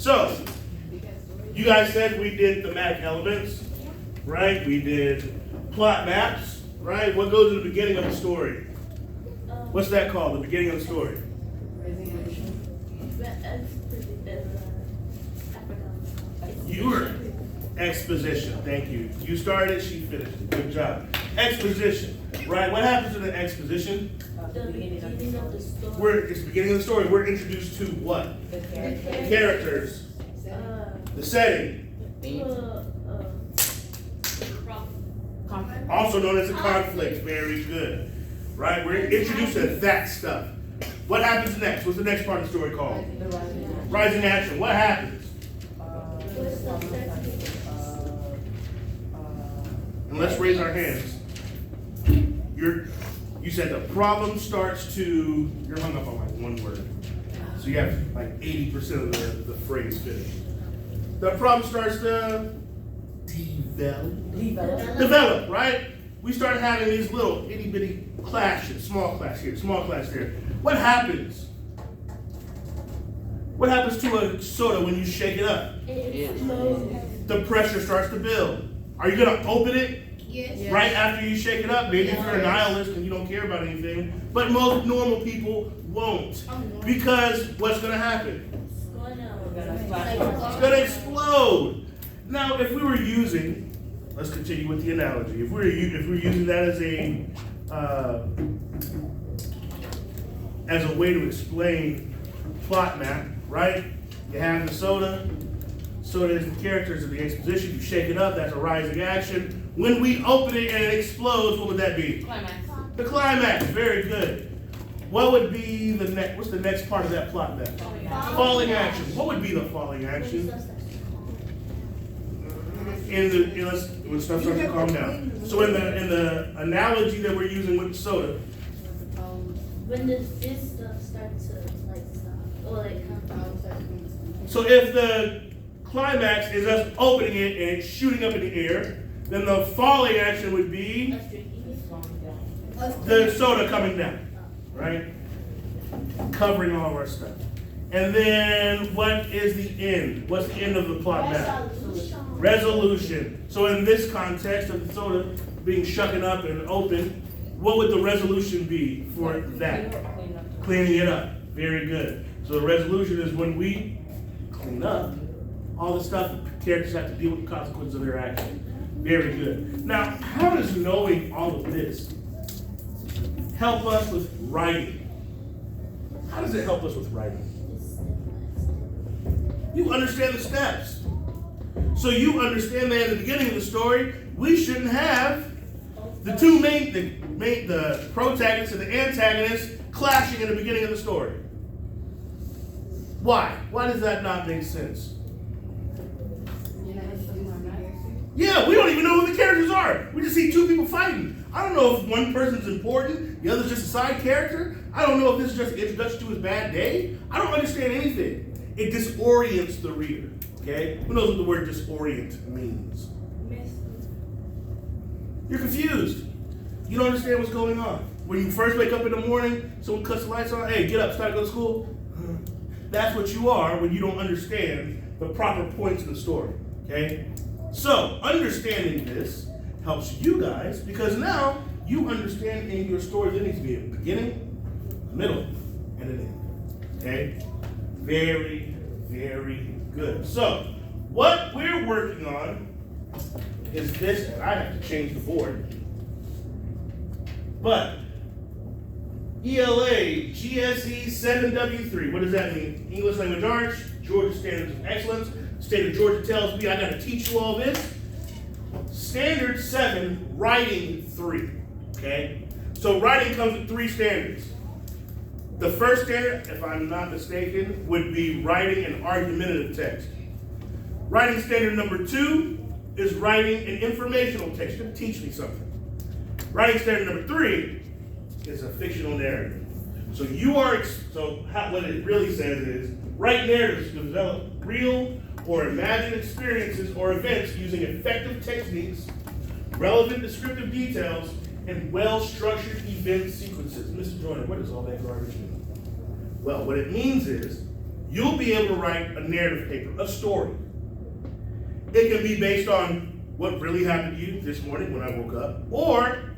So, you guys said we did thematic elements, right? We did plot maps, right? What goes in the beginning of the story? What's that called, the beginning of the story? You were exposition, thank you. You started, she finished it. Good job. Exposition, right? What happens in the exposition? The beginning of the story. It's the beginning of the story. We're introduced to what? The Characters. The setting. Also known as a conflict. Very good. Right? We're introduced to that stuff. What happens next? What's the next part of the story called? Rising action. What happens? And let's raise our hands. You said the problem starts to, you're hung up on like one word. So you have like 80% of the phrase finished. The problem starts to develop, right? We start having these little itty bitty clashes, small clash here, small clash there. What happens? What happens to a soda when you shake it up? The pressure starts to build. Are you gonna open it? Yes. Right after you shake it up? Maybe if you're a nihilist and you don't care about anything, but most normal people won't. Because what's gonna happen? It's gonna explode. Now, if we were using, let's continue with the analogy. If we're using that as a way to explain plot map, right? You have the soda. Soda is the characters of the exposition. You shake it up. That's a rising action. When we open it and it explodes, what would that be? Climax. The climax. Very good. What would be the next? What's the next part of that plot map? Falling action. What would be the falling action? When stuff starts to calm down. So in the analogy that we're using with the soda. When this stuff starts to like stop or like come out. So if the climax is us opening it and it's shooting up in the air, then the falling action would be the soda coming down, right? Covering all of our stuff. And then what is the end? What's the end of the plot map? Resolution. So in this context of the soda being shucking up and open, what would the resolution be for that? Cleaning it up. Very good. So the resolution is when we clean up all the stuff the characters have to deal with the consequences of their action. Very good. Now, how does knowing all of this help us with writing? How does it help us with writing? You understand the steps. So you understand that at the beginning of the story, we shouldn't have the the protagonist and the antagonist clashing in the beginning of the story. Why? Why does that not make sense? Yeah, we don't even know who the characters are. We just see two people fighting. I don't know if one person's important, the other's just a side character. I don't know if this is just an introduction to his bad day. I don't understand anything. It disorients the reader. Okay? Who knows what the word disorient means? You're confused. You don't understand what's going on. When you first wake up in the morning, someone cuts the lights on, hey, get up, it's time to go to school. That's what you are when you don't understand the proper points in the story. Okay? So, understanding this helps you guys because now you understand in your story there needs to be a beginning, a middle, and an end. Okay? Very, very good. So, what we're working on is this, and I have to change the board. But, ELA, GSE 7W3, what does that mean? English Language Arts, Georgia Standards of Excellence. State of Georgia tells me I got to teach you all this. Standard 7, writing 3. Okay? So writing comes with 3 standards. The first standard, if I'm not mistaken, would be writing an argumentative text. Writing standard number 2 is writing an informational text. You're going to teach me something. Writing standard number 3 is a fictional narrative. So what it really says is write narratives to develop real or imagined experiences or events using effective techniques, relevant descriptive details, and well-structured event sequences. Mr. Joyner, what does all that garbage mean? Well, what it means is you'll be able to write a narrative paper, a story. It can be based on what really happened to you this morning when I woke up, or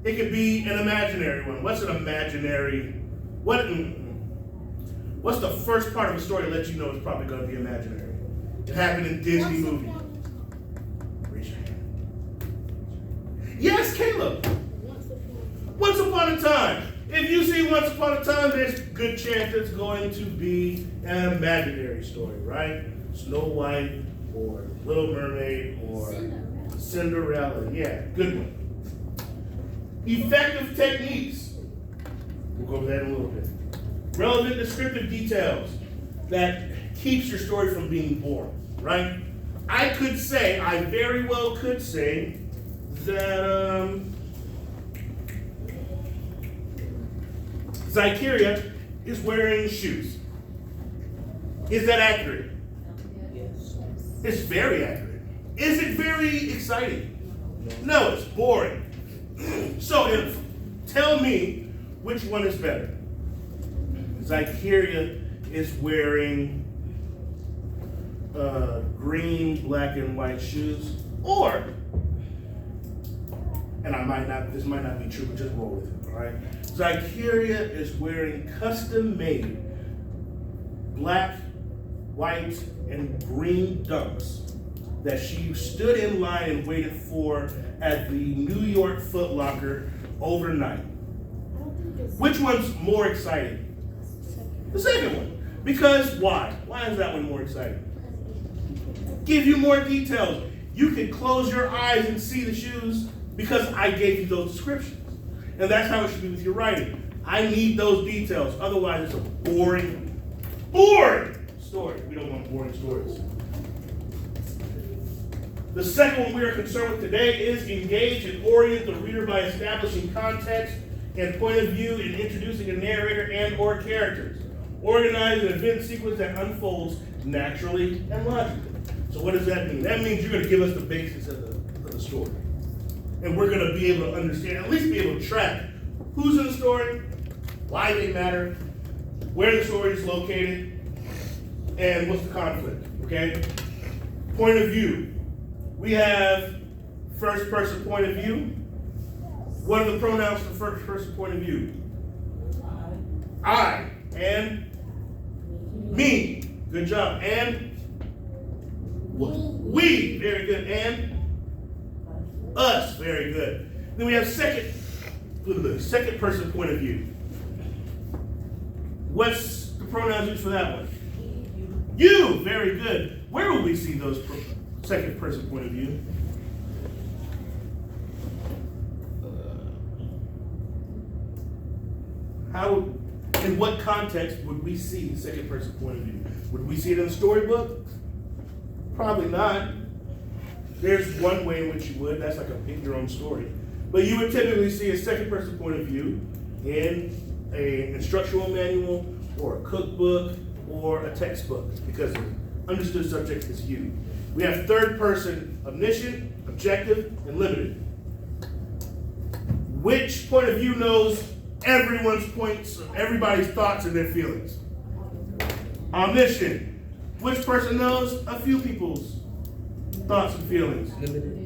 it could be an imaginary one. What's an imaginary? What's the first part of a story that lets you know it's probably going to be imaginary? It happened in Disney movies. Raise your hand. Yes, Caleb. Once upon a time. If you see Once Upon a Time, there's a good chance it's going to be an imaginary story, right? Snow White or Little Mermaid or Cinderella. Yeah, good one. Effective techniques. We'll go over that in a little bit. Relevant descriptive details that keeps your story from being boring, right? I very well could say that Zykeria is wearing shoes. Is that accurate? Yes. It's very accurate. Is it very exciting? No, it's boring. So tell me which one is better. Zykeria is wearing green, black, and white shoes, or, and this might not be true, but just roll with it, all right? Zykeria is wearing custom-made black, white, and green dunks that she stood in line and waited for at the New York Foot Locker overnight. Which one's more exciting? The second one. Because why? Why is that one more exciting? Give you more details. You can close your eyes and see the shoes because I gave you those descriptions. And that's how it should be with your writing. I need those details. Otherwise, it's a boring story. We don't want boring stories. The second one we are concerned with today is engage and orient the reader by establishing context and point of view in introducing a narrator and or characters. Organize an event sequence that unfolds naturally and logically. So what does that mean? That means you're going to give us the basics of the story. And we're going to be able to understand, at least be able to track who's in the story, why they matter, where the story is located, and what's the conflict, okay? Point of view. We have first person point of view. What are the pronouns for first person point of view? I. And me. Good job. And we. Very good. And us. Very good. Then we have second person point of view. What's the pronouns used for that one? You. Very good. Where will we see those second person point of view? In what context would we see the second person point of view? Would we see it in the storybook? Probably not. There's one way in which you would. That's like a pick your own story. But you would typically see a second person point of view in an instructional manual or a cookbook or a textbook because the understood subject is you. We have third person omniscient, objective, and limited. Which point of view knows everyone's points, everybody's thoughts and their feelings? Omniscient. Which person knows a few people's thoughts and feelings?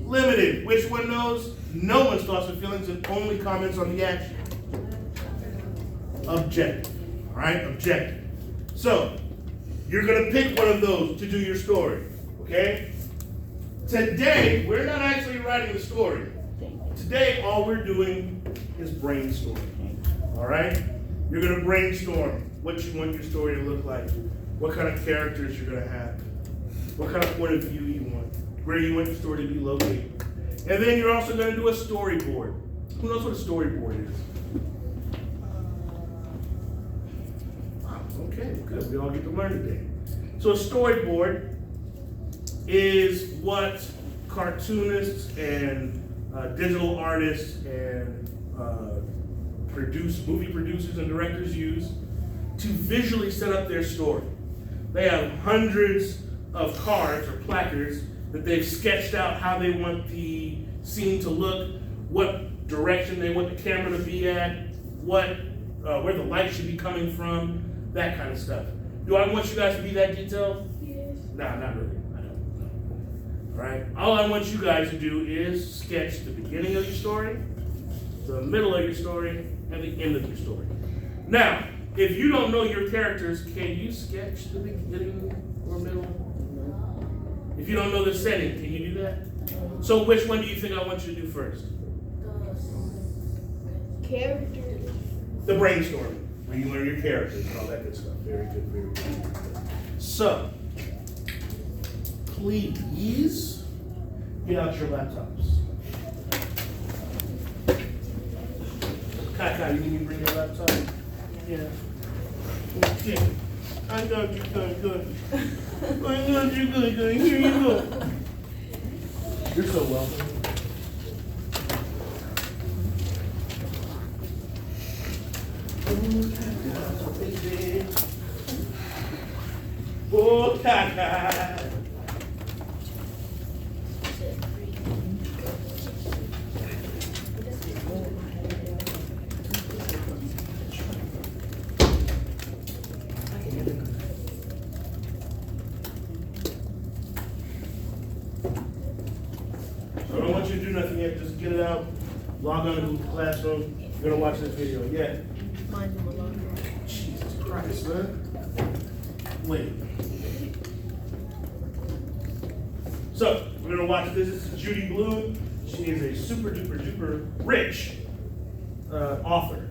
Limited. Which one knows no one's thoughts and feelings and only comments on the action? Objective. All right, objective. So, you're going to pick one of those to do your story, okay? Today, we're not actually writing the story. Today, all we're doing is brainstorming. All right? You're going to brainstorm what you want your story to look like, what kind of characters you're going to have, what kind of point of view you want, where you want your story to be located. And then you're also going to do a storyboard. Who knows what a storyboard is? Okay, good. We all get to learn today. So a storyboard is what cartoonists and digital artists and movie producers and directors use to visually set up their story. They have hundreds of cards or placards that they've sketched out how they want the scene to look, what direction they want the camera to be at, where the light should be coming from, that kind of stuff. Do I want you guys to be that detailed? Yes. Nah, not really. I don't. All right. All I want you guys to do is sketch the beginning of your story, the middle of your story, and the end of your story. Now, if you don't know your characters, can you sketch the beginning or middle? If you don't know the setting, can you do that? So which one do you think I want you to do first? The characters. The brainstorming, where you learn your characters and all that good stuff. Very good, very good. So, please get out your laptops. Kai, you need me to bring your laptop? Yeah. Okay. I got you, good. I got you, good. Here you go. You're so welcome. Oh, Kaka. So I don't want you to do nothing yet. Just get it out. Log on to Google Classroom. You're gonna watch this video. Yeah. Jesus Christ, man. Wait. So, we're gonna watch this. This is Judy Blume. She is a super duper rich author.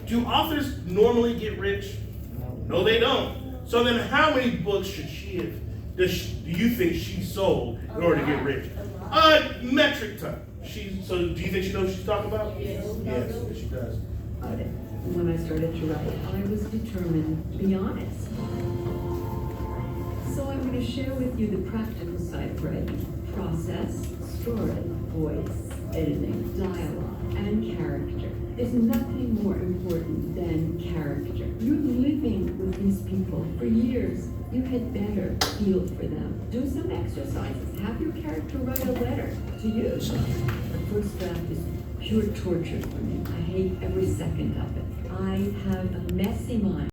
Do authors normally get rich? No, they don't. So then how many books should she have, do you think she sold in order to get rich? A metric ton. So do you think she knows what she's talking about? Yes. Yes, she does. When I started to write, I was determined to be honest. So I'm going to share with you the practical side of writing. Process, story, voice, editing, dialogue, and character. There's nothing more important than character. You're living with these people for years. You had better feel for them. Do some exercises. Have your character write a letter to you. The first draft is pure torture for me. I hate every second of it. I have a messy mind.